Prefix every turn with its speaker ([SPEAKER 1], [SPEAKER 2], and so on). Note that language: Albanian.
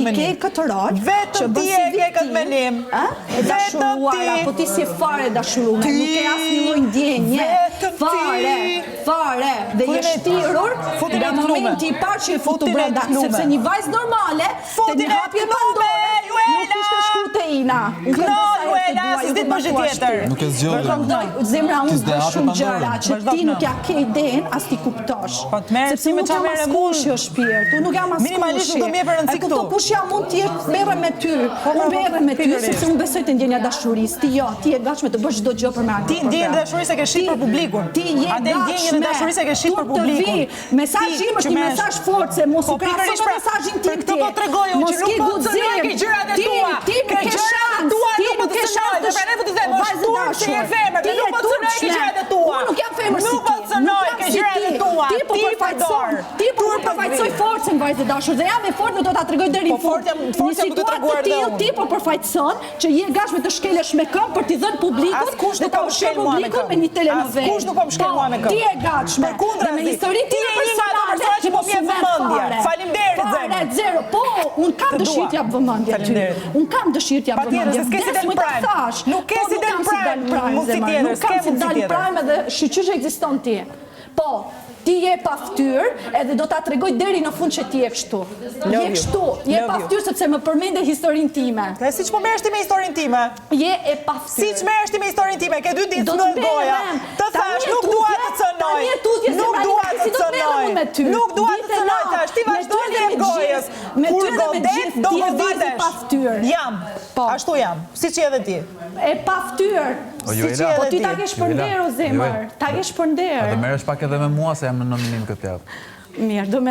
[SPEAKER 1] menim.
[SPEAKER 2] Ti ke këtë rol.
[SPEAKER 1] Vetëm ti e ke këtë menim.
[SPEAKER 2] E dashuruara, po ti si fare dashuruar, nuk ke asnjë lloj ndjenje. Fare. Dhe je shtirur nga momenti I parë që e futu brenda, sepse një vajzë normale te një hapje pandore nuk ishte shku te Ina.
[SPEAKER 1] Luela, si ditë bëjë tjetër.
[SPEAKER 3] Nuk e zgjodhi.
[SPEAKER 2] Këndoj, zemra unë bëj shumë gjëra që ti nuk ja ke iden as ti kuptosh. Sepse
[SPEAKER 1] me
[SPEAKER 2] nuk jam as kush jo shpirt, unë nuk jam as kush.
[SPEAKER 1] Minimalisht nuk do më jep rëndësi këtu.
[SPEAKER 2] Kush jam mund të jetë merre me ty. Unë merre me ty sepse unë besoj te ndjenja dashurisë. Ti jo, ti je gatshme të bësh çdo gjë për me ardhur.
[SPEAKER 1] Ti ndjenjën e dashurisë ke shit për publikun.
[SPEAKER 2] Ti je
[SPEAKER 1] ndjenjën e dashurisë ke shit për publikun.
[SPEAKER 2] Mesazhi im është një mesazh force, mos u krahaso me mesazhin tim.
[SPEAKER 1] Këtë po tregoj unë që nuk po të ke gjërat e tua.
[SPEAKER 2] Ti nuk ke shans. Ti nuk ke shans.
[SPEAKER 1] Pra ne do të them, është ti je femër, ti nuk po të cënoj ke gjërat e tua.
[SPEAKER 2] Unë nuk jam femër si ti.
[SPEAKER 1] Nuk po të cënoj ke gjërat e tua.
[SPEAKER 2] Ti po përfaqëson. Ti po përfaqësoj forcën vajzë dashur. Dhe jam e fortë, nuk do ta tregoj deri në fund.
[SPEAKER 1] Forcën do të treguar edhe unë.
[SPEAKER 2] Ti po përfaqëson që je gatshme të shkelesh me këmbë për t'i dhënë publikut dhe ta ushqej publikun me një telenovel.
[SPEAKER 1] Askush nuk po më shkel mua me këmbë.
[SPEAKER 2] Ti je gatshme.
[SPEAKER 1] Përkundra
[SPEAKER 2] me historinë
[SPEAKER 1] ti je një nga ato persona që po m'jep vëmendje. Faleminderit
[SPEAKER 2] Fare zero. Po, un kam dëshirë t'jap vëmendje ty. Un kam dëshirë t'jap vëmendje.
[SPEAKER 1] Patjetër, s'ke si del prime. Nuk ke si del prime. Mund si tjetër,
[SPEAKER 2] nuk kam si dal prime edhe shqyqysh ekziston ti. Po, ti je pa fytyrë edhe do ta tregoj deri në fund që ti je kështu. Je kështu, je pa fytyrë sepse më përmende historinë time.
[SPEAKER 1] Dhe siç po merresh ti me historinë time?
[SPEAKER 2] Je e pa fytyrë.
[SPEAKER 1] Siç merresh ti me historinë time? Ke 2 ditë në goja. Të thash, nuk dua të cënoj. Nuk dua të cënoj. Nuk dua të cënoj tash. Ti vazhdo të jep gojës. Kur godet, do goditesh.
[SPEAKER 2] Pa fytyrë.
[SPEAKER 1] Jam. Ashtu jam. Siç je edhe ti.
[SPEAKER 2] E pa fytyrë. Po ti ta ke shpërnderë o zemër. Ta ke shpërnderë.
[SPEAKER 3] A do merresh pak edhe me mua se jam në nominim këtë javë.
[SPEAKER 2] Mirë, do me